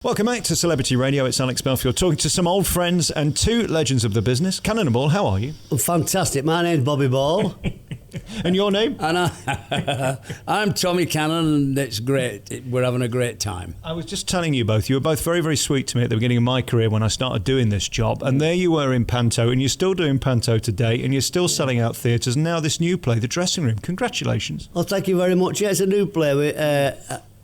Welcome back to Celebrity Radio. It's Alex Belfield talking to some old friends and two legends of the business. Cannon and Ball, how are you? Fantastic. My name's Bobby Ball. And your name? And I'm Tommy Cannon, and it's great. We're having a great time. I was just telling you both, you were both very, very sweet to me at the beginning of my career when I started doing this job. And there you were in Panto, and you're still doing Panto today, and you're still selling out theatres. And now this new play, The Dressing Room. Congratulations. Well, thank you very much. Yeah, it's a new play.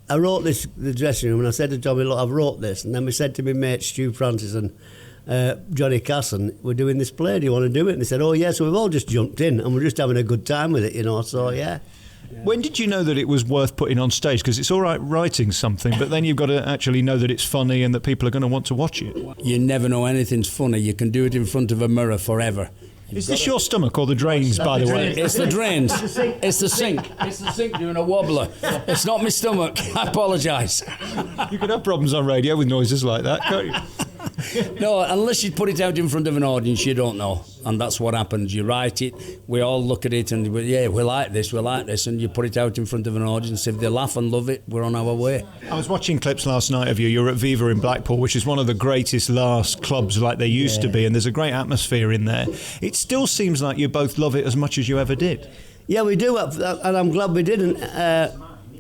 I wrote The Dressing Room, and I said to Tommy, look, I've wrote this. And then we said to my mates, Stu Francis and Johnnie Casson, we're doing this play, do you want to do it? And they said, oh, yeah, so we've all just jumped in, and we're just having a good time with it, you know, so, yeah. When did you know that it was worth putting on stage? Because it's all right writing something, but then you've got to actually know that it's funny and that people are going to want to watch it. You never know anything's funny. You can do it in front of a mirror forever. Is this your stomach or the drains, by the way? It's the drains. It's the sink. It's the sink doing a wobbler. It's not my stomach. I apologise. You could have problems on radio with noises like that, can't you? No, unless you put it out in front of an audience, you don't know. And that's what happens. You write it, we all look at it and we like this, and you put it out in front of an audience. If they laugh and love it, we're on our way. I was watching clips last night of you. You're at Viva in Blackpool, which is one of the greatest last clubs like they used to be, and there's a great atmosphere in there. It still seems like you both love it as much as you ever did. Yeah, we do, and I'm glad we didn't.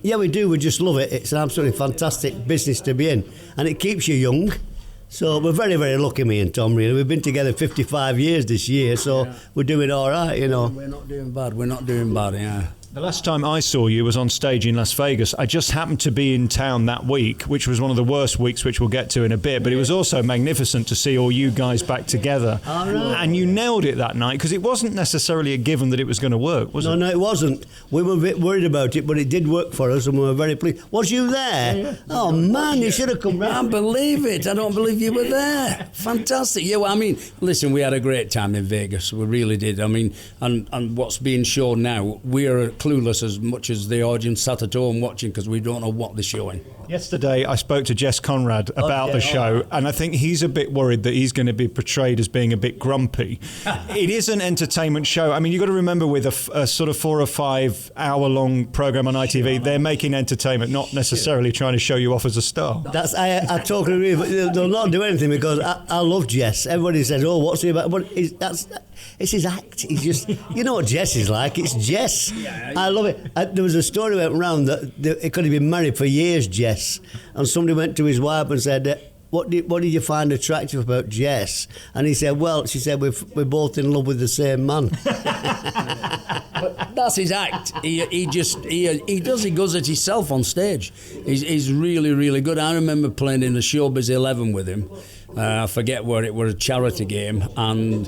Yeah, we do, we just love it. It's an absolutely fantastic business to be in, and it keeps you young. So we're very, very lucky, me and Tom, really. We've been together 55 years this year, so we're doing all right, you know. We're not doing bad, yeah. The last time I saw you was on stage in Las Vegas. I just happened to be in town that week, which was one of the worst weeks, which we'll get to in a bit, but it was also magnificent to see all you guys back together. All right. And you nailed it that night, because it wasn't necessarily a given that it was going to work, was it? No, it wasn't. We were a bit worried about it, but it did work for us, and we were very pleased. Was you there? Yeah. Oh, man, you should have come round. I can't believe it. I don't believe you were there. Fantastic. Yeah, well, I mean, listen, we had a great time in Vegas. We really did. I mean, and what's being shown now, we're clueless as much as the audience sat at home watching, because we don't know what they're showing. Yesterday I spoke to Jess Conrad about the show, and I think he's a bit worried that he's going to be portrayed as being a bit grumpy. It is an entertainment show. I mean, you've got to remember, with a sort of 4 or 5 hour long programme on ITV, they're making entertainment, not necessarily trying to show you off as a star. I totally agree, but they'll not do anything, because I love Jess. Everybody says, oh, what's he about? But it's his act. He's just, you know what Jess is like. It's Jess. I love it. There was a story went round that it could have been married for years, Jess, and somebody went to his wife and said, what did you find attractive about Jess? And he said, well, she said, we're both in love with the same man. But that's his act. He goes at himself on stage. He's really, really good. I remember playing in the Showbiz 11 with him. I forget where it was, a charity game, and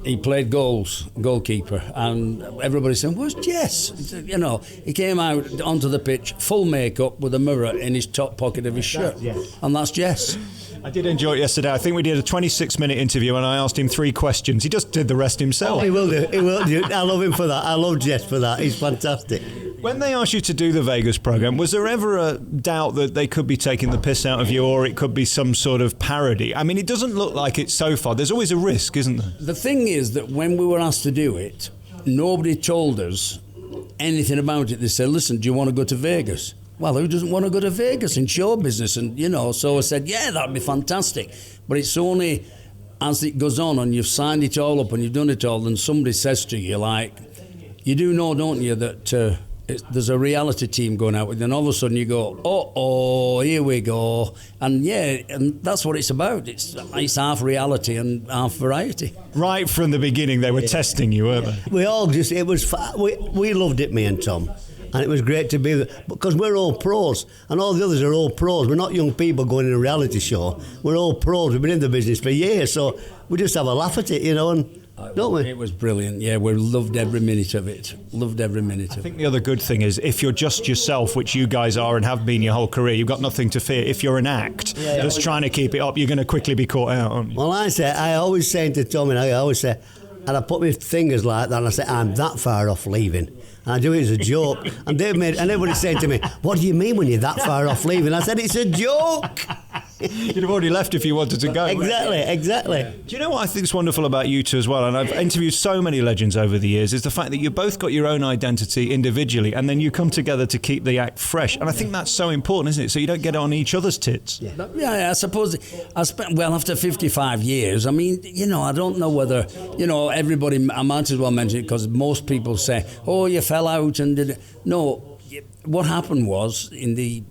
he played goalkeeper, and everybody said, where's Jess? You know, he came out onto the pitch, full makeup, with a mirror in his top pocket of his shirt, and that's Jess. I did enjoy it yesterday. I think we did a 26-minute interview, and I asked him 3 questions. He just did the rest himself. Oh, he will do. I love him for that. I love Jess for that. He's fantastic. When they asked you to do the Vegas programme, was there ever a doubt that they could be taking the piss out of you, or it could be some sort of parody? I mean, it doesn't look like it so far. There's always a risk, isn't there? The thing is that when we were asked to do it, nobody told us anything about it. They said, listen, do you want to go to Vegas? Well, who doesn't want to go to Vegas in show business? And, you know, so I said, yeah, that'd be fantastic. But it's only as it goes on and you've signed it all up and you've done it all, and somebody says to you, like, you do know, don't you, that there's a reality team going out with you, and all of a sudden you go, oh, here we go. And yeah, and that's what it's about. It's half reality and half variety. Right from the beginning, they were testing you, weren't they? We all just, we loved it, me and Tom. And it was great to be there, because we're all pros, and all the others are all pros. We're not young people going in a reality show. We're all pros. We've been in the business for years, so we just have a laugh at it, you know, and don't we? It was brilliant, yeah. We loved every minute of it. Loved every minute of it. I think the other good thing is, if you're just yourself, which you guys are and have been your whole career, you've got nothing to fear. If you're an act that's trying to keep it up, you're going to quickly be caught out, aren't you? Well, I always say to Tom, and I always say, and I put my fingers like that, and I say, I'm that far off leaving. And I do it as a joke. And everybody's saying to me, what do you mean when you're that far off leaving? I said, it's a joke. You'd have already left if you wanted to go. Exactly. Do you know what I think is wonderful about you two as well? And I've interviewed so many legends over the years, is the fact that you both got your own identity individually and then you come together to keep the act fresh. And I think that's so important, isn't it? So you don't get on each other's tits. Yeah, I suppose after 55 years, I mean, I don't know whether, everybody, I might as well mention it because most people say, oh, you fell out and did it. No, what happened was in the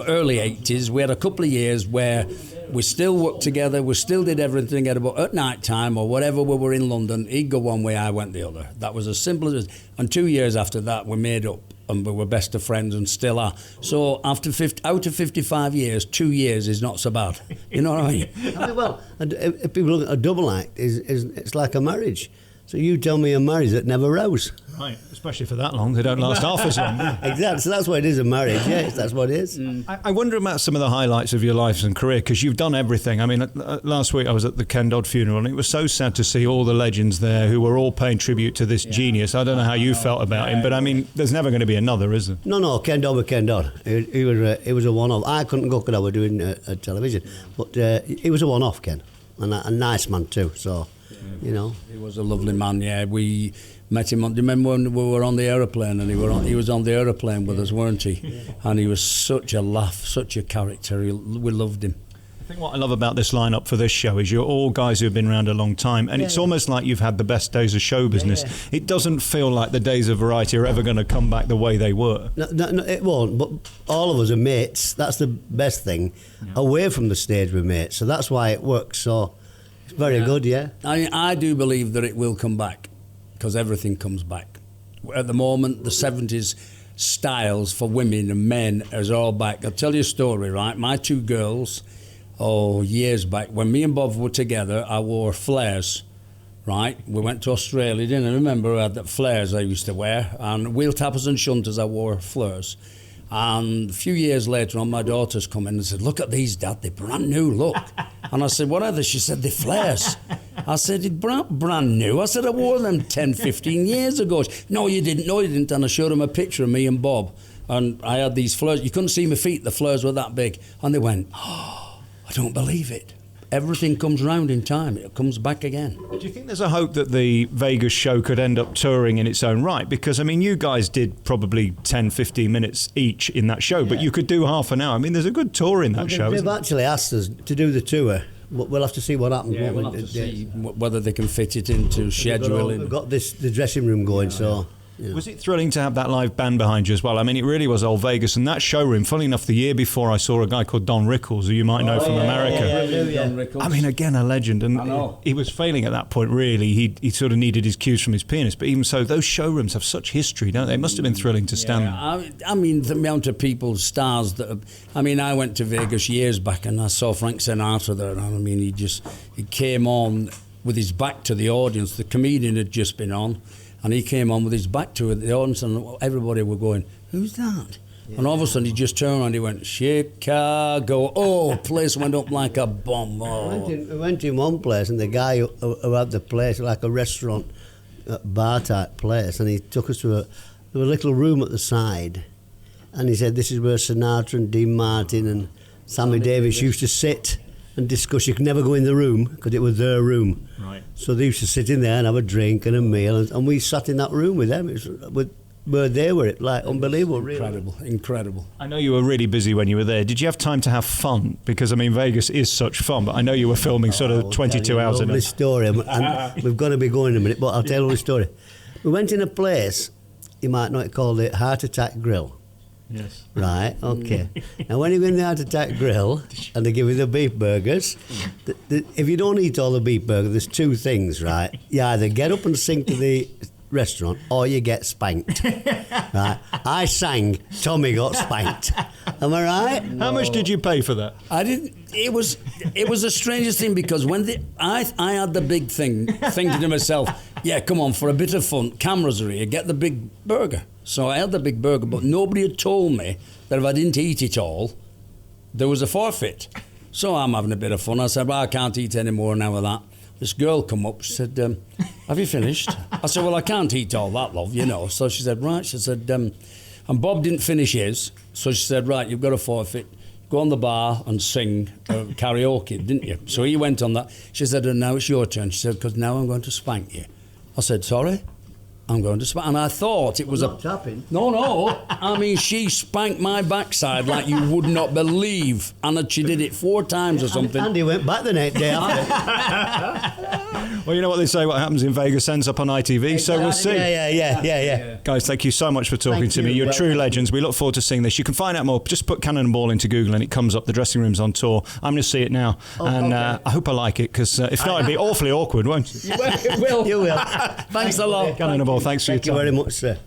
early 80s, we had a couple of years where we still worked together, we still did everything together, but at night time or whatever we were in London, he'd go one way, I went the other. That was as simple as it is. And 2 years after that, we made up and we were best of friends and still are. So out of 55 years, 2 years is not so bad. You know what I mean? Well, if people look at a double act, it's like a marriage. So you tell me a marriage that never rose. Right, especially for that long. They don't last half as long. Exactly. So that's what it is, a marriage. Yes, that's what it is. I wonder about some of the highlights of your life and career, because you've done everything. I mean, last week I was at the Ken Dodd funeral, and it was so sad to see all the legends there who were all paying tribute to this genius. I don't know how you felt about him, but I mean, there's never going to be another, is there? No, Ken Dodd was Ken Dodd. He was a one-off. I couldn't go because I was doing television, but he was a one-off, Ken, and a nice man too, so... He was a lovely man. Yeah, we met him. Do you remember when we were on the aeroplane and he was on the aeroplane with us, weren't he? Yeah. And he was such a laugh, such a character. We loved him. I think what I love about this lineup for this show is you're all guys who have been around a long time, and it's almost like you've had the best days of show business. Yeah. It doesn't feel like the days of variety are ever going to come back the way they were. No, it won't. But all of us are mates. That's the best thing. Yeah. Away from the stage, we're mates. So that's why it works. So. Very good, yeah. I do believe that it will come back because everything comes back. At the moment, the 70s styles for women and men is all back. I'll tell you a story, right? My two girls, years back, when me and Bob were together, I wore flares, right? We went to Australia, didn't I? Remember, I had the flares I used to wear, and wheel tappers and shunters, I wore flares. And a few years later on, my daughters come in and said, look at these, Dad, they're brand new, look. And I said, what are they? She said, they're flares. I said, they're brand new. I said, I wore them 10, 15 years ago. No, you didn't. And I showed them a picture of me and Bob. And I had these flares. You couldn't see my feet. The flares were that big. And they went, oh, I don't believe it. Everything comes round in time. It comes back again. Do you think there's a hope that the Vegas show could end up touring in its own right? Because, I mean, you guys did probably 10, 15 minutes each in that show, but you could do half an hour. I mean, there's a good tour in that show. They've actually asked us to do the tour. We'll have to see what happens. Yeah, we'll have to see whether they can fit it into scheduling. We've got the dressing room going, so... Yeah. Was it thrilling to have that live band behind you as well? I mean, it really was old Vegas. And that showroom, funny enough, the year before I saw a guy called Don Rickles, who you might know from America. Don Rickles. I mean, again, a legend. And he was failing at that point, really. He sort of needed his cues from his pianist. But even so, those showrooms have such history, don't they? It must have been thrilling to stand there. I mean, the amount of people, stars that... I mean, I went to Vegas years back and I saw Frank Sinatra there. And I mean, he came on with his back to the audience. The comedian had just been on. And he came on with his back to the audience, and everybody were going, who's that? Yeah. And all of a sudden, he just turned around and he went, Chicago. Oh, place went up like a bomb. Oh. We went in one place, and the guy who had the place, like a restaurant, bar-type place, and he took us to a little room at the side, and he said, this is where Sinatra and Dean Martin and Sammy Davis used to sit and discuss. You could never go in the room because it was their room. Right. So they used to sit in there and have a drink and a meal, and we sat in that room with them. Where they were, like unbelievable, really. Incredible. I know you were really busy when you were there. Did you have time to have fun? Because I mean, Vegas is such fun, but I know you were filming sort of 22 hours a day. Story, and we've got to be going in a minute, but I'll tell you the story. We went in a place you might know it called the Heart Attack Grill. Yes. Right, okay. Now, when you go in the Heart Attack Grill and they give you the beef burgers, if you don't eat all the beef burgers, there's two things, right? You either get up and sing to the restaurant or you get spanked. Right? I sang, Tommy got spanked. Am I right? How much did you pay for that? I didn't. It was the strangest thing because when I had the big thing, thinking to myself, yeah, come on, for a bit of fun, cameras are here, get the big burger. So I had the big burger, but nobody had told me that if I didn't eat it all, there was a forfeit. So I'm having a bit of fun. I said, well, I can't eat any more now of that. This girl come up, she said, have you finished? I said, well, I can't eat all that, love, you know. So she said, right. She said, and Bob didn't finish his. So she said, right, you've got a forfeit. go on the bar and sing karaoke, didn't you? So he went on that. She said, and now it's your turn. She said, because now I'm going to spank you. I said, sorry? I'm going to spank. And I thought it was Not tapping. No. I mean, she spanked my backside like you would not believe. And she did it 4 times or something. Andy went back the next day after. Well, you know what they say, what happens in Vegas ends up on ITV, so we'll see. Yeah. Guys, thank you so much for talking to me. You're true legends. We look forward to seeing this. You can find out more. Just put Cannonball into Google and it comes up. The Dressing Room's on tour. I'm going to see it now. And I hope I like it, because if not, it'd be awfully awkward, won't it? You will. You will. Thanks a lot. Cannonball, thanks for your time. Thank you very much, sir.